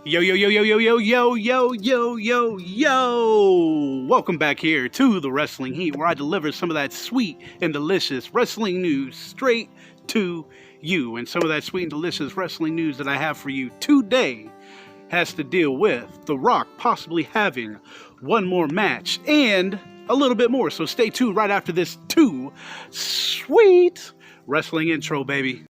Yo, yo, yo, yo, yo, yo, yo, yo, yo, yo, yo! Welcome back here to the Wrestling Heat, where I deliver some of that sweet and delicious wrestling news straight to you. And some of that sweet and delicious wrestling news that I have for you today has to deal with The Rock possibly having one more match and a little bit more. So stay tuned right after this too sweet wrestling intro, baby.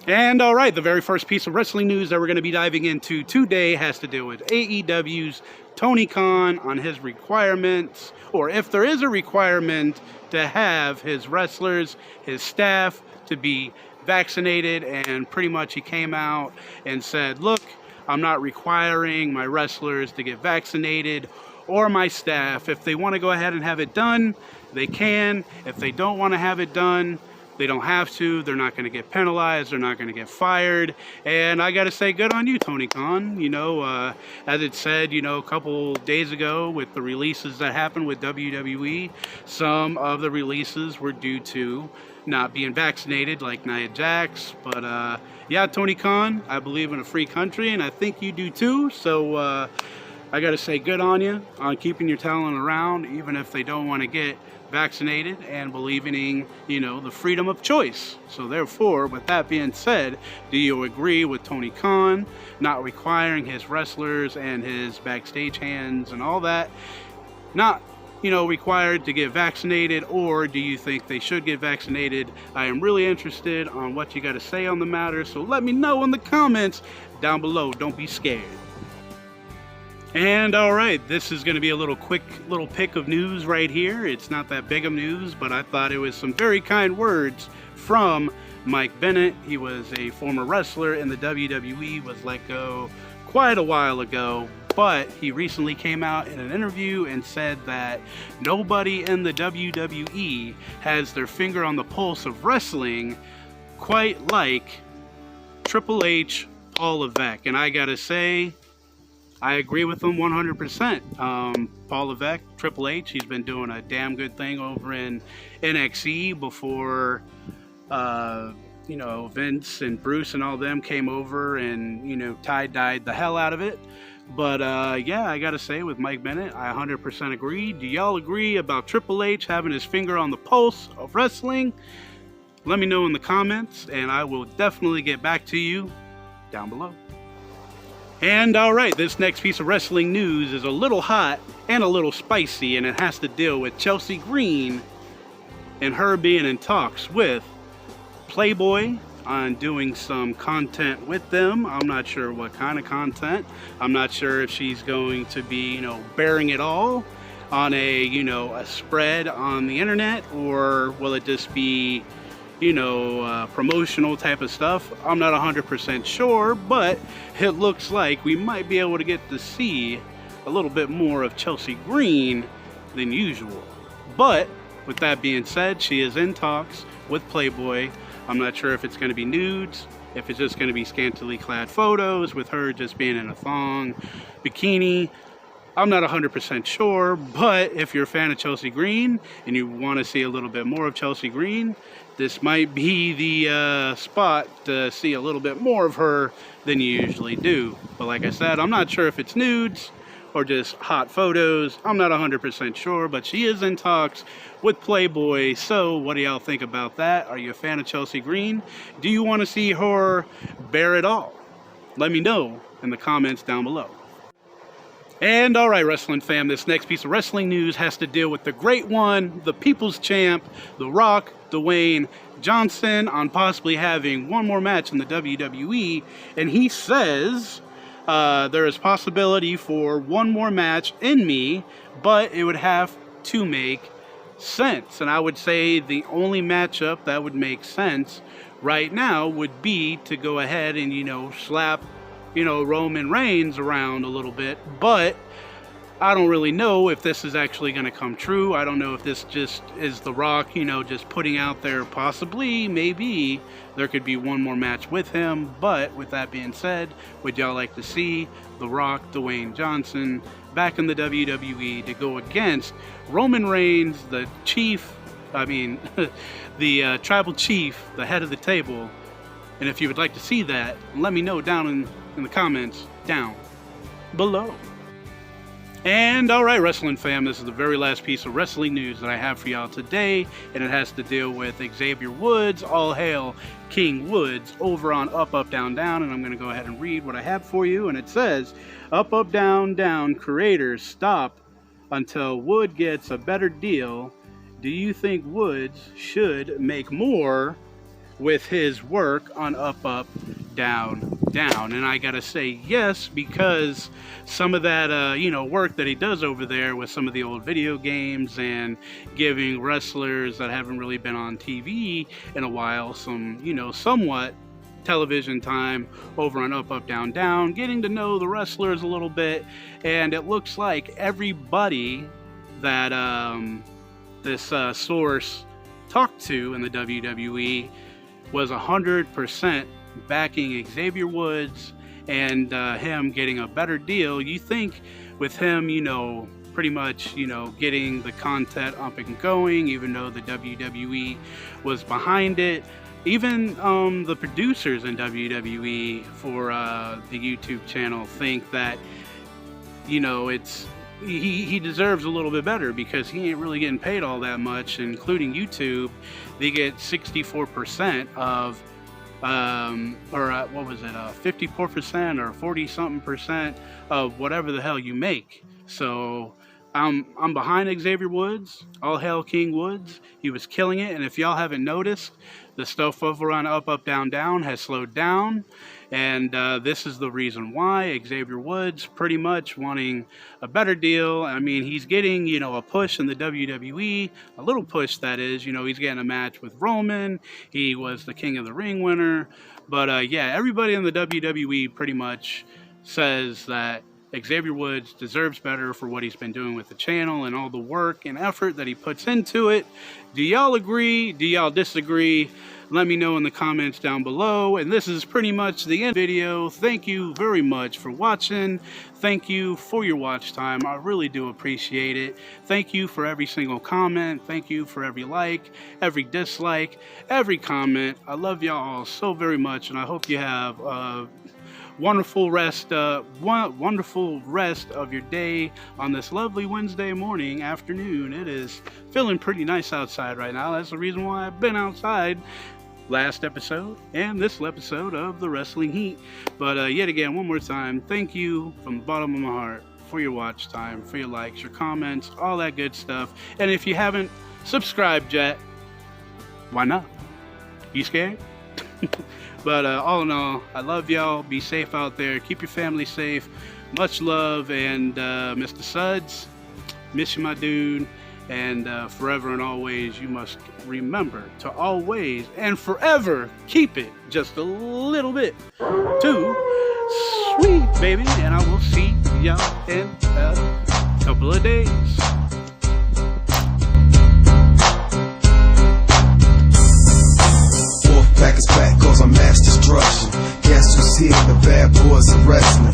And all right, the very first piece of wrestling news that we're going to be diving into today has to do with AEW's Tony Khan on his requirements, or if there is a requirement to have his wrestlers, his staff to be vaccinated. And pretty much he came out and said, look, I'm not requiring my wrestlers to get vaccinated or my staff. If they want to go ahead and have it done, they can. If they don't want to have it done, they don't have to. They're not going to get penalized. They're not going to get fired. And I got to say, good on you, Tony Khan. You know, as it said, a couple days ago with the releases that happened with WWE, some of the releases were due to not being vaccinated, like Nia Jax. But yeah, Tony Khan, I believe in a free country, and I think you do too. So I got to say, good on you on keeping your talent around, even if they don't want to get vaccinated, and believing in, the freedom of choice. So therefore, with that being said, do you agree with Tony Khan not requiring his wrestlers and his backstage hands and all that not, required to get vaccinated, or do you think they should get vaccinated? I am really interested on what you got to say on the matter, so let me know in the comments down below. Don't be scared. And all right, this is going to be a quick little pick of news right here. It's not that big of news, but I thought it was some very kind words from Mike Bennett. He was a former wrestler in the WWE, was let go quite a while ago, but he recently came out in an interview and said that nobody in the WWE has their finger on the pulse of wrestling quite like Triple H, Paul Levesque. And I gotta say, I agree with him 100%. Paul Levesque, Triple H, he's been doing a damn good thing over in NXT before, Vince and Bruce and all them came over and, tie-dyed the hell out of it. But, yeah, I gotta say, with Mike Bennett, I 100% agree. Do y'all agree about Triple H having his finger on the pulse of wrestling? Let me know in the comments, and I will definitely get back to you down below. And all right, this next piece of wrestling news is a little hot and a little spicy, and it has to deal with Chelsea Green and her being in talks with Playboy on doing some content with them. I'm not sure what kind of content. I'm not sure if she's going to be, bearing it all on a spread on the internet, or will it just be promotional type of stuff. I'm not 100% sure, but it looks like we might be able to get to see a little bit more of Chelsea Green than usual. But with that being said, she is in talks with Playboy. I'm not sure if it's going to be nudes, if it's just going to be scantily clad photos with her just being in a thong, bikini. I'm not 100% sure, but if you're a fan of Chelsea Green and you want to see a little bit more of Chelsea Green, this might be the spot to see a little bit more of her than you usually do. But like I said, I'm not sure if it's nudes or just hot photos. I'm not 100% sure, but she is in talks with Playboy. So what do y'all think about that? Are you a fan of Chelsea Green? Do you want to see her bear it all? Let me know in the comments down below. And all right, wrestling fam, this next piece of wrestling news has to deal with the great one, the people's champ, The Rock, Dwayne Johnson, on possibly having one more match in the WWE. And he says there is possibility for one more match in me, but it would have to make sense. And I would say the only matchup that would make sense right now would be to go ahead and, slap Roman Reigns around a little bit. But I don't really know if this is actually going to come true. I don't know if this just is The Rock, you know, just putting out there possibly, maybe there could be one more match with him. But with that being said, would y'all like to see The Rock, Dwayne Johnson, back in the WWE to go against Roman Reigns, the chief, the tribal chief, the head of the table? And if you would like to see that, let me know down in the comments down below. And alright, wrestling fam, this is the very last piece of wrestling news that I have for y'all today, and it has to deal with Xavier Woods, all hail King Woods, over on Up, Up, Down, Down, and I'm going to go ahead and read what I have for you, and it says, Up, Up, Down, Down, creators stop until Wood gets a better deal. Do you think Woods should make more with his work on Up, Up, Down, Down? And I gotta say yes, because some of that work that he does over there with some of the old video games and giving wrestlers that haven't really been on TV in a while some somewhat television time over on Up, Up, Down, Down, getting to know the wrestlers a little bit. And it looks like everybody that this source talked to in the WWE was 100% backing Xavier Woods and him getting a better deal. You think with him, pretty much, getting the content up and going, even though the WWE was behind it, even the producers in WWE for the YouTube channel think that, he deserves a little bit better, because he ain't really getting paid all that much, including YouTube. They get 64% of 54% or 40 something percent of whatever the hell you make. So I'm behind Xavier Woods, all hail King Woods. He was killing it, and if y'all haven't noticed, the stuff over on Up, Up, Down, Down has slowed down, and this is the reason why. Xavier Woods pretty much wanting a better deal. I mean, he's getting, a push in the WWE, a little push that is. He's getting a match with Roman. He was the King of the Ring winner. But yeah, everybody in the WWE pretty much says that Xavier Woods deserves better for what he's been doing with the channel and all the work and effort that he puts into it. Do y'all agree? Do y'all disagree? Let me know in the comments down below. And this is pretty much the end of the video. Thank you very much for watching. Thank you for your watch time. I really do appreciate it. Thank you for every single comment. Thank you for every like, every dislike, every comment. I love y'all all so very much, and I hope you have wonderful rest of your day on this lovely Wednesday morning, afternoon. It is feeling pretty nice outside right now. That's the reason why I've been outside last episode and this episode of the Wrestling Heat. But yet again, one more time, thank you from the bottom of my heart for your watch time, for your likes, your comments, all that good stuff. And if you haven't subscribed yet, why not? You scared? But all in all, I love y'all. Be safe out there. Keep your family safe. Much love. And Mr. Suds, miss you, my dude. And forever and always, you must remember to always and forever keep it just a little bit too sweet, baby. And I will see y'all in a couple of days. Back is back, cause I'm mass destruction. Guess who's here? The bad boys of wrestling.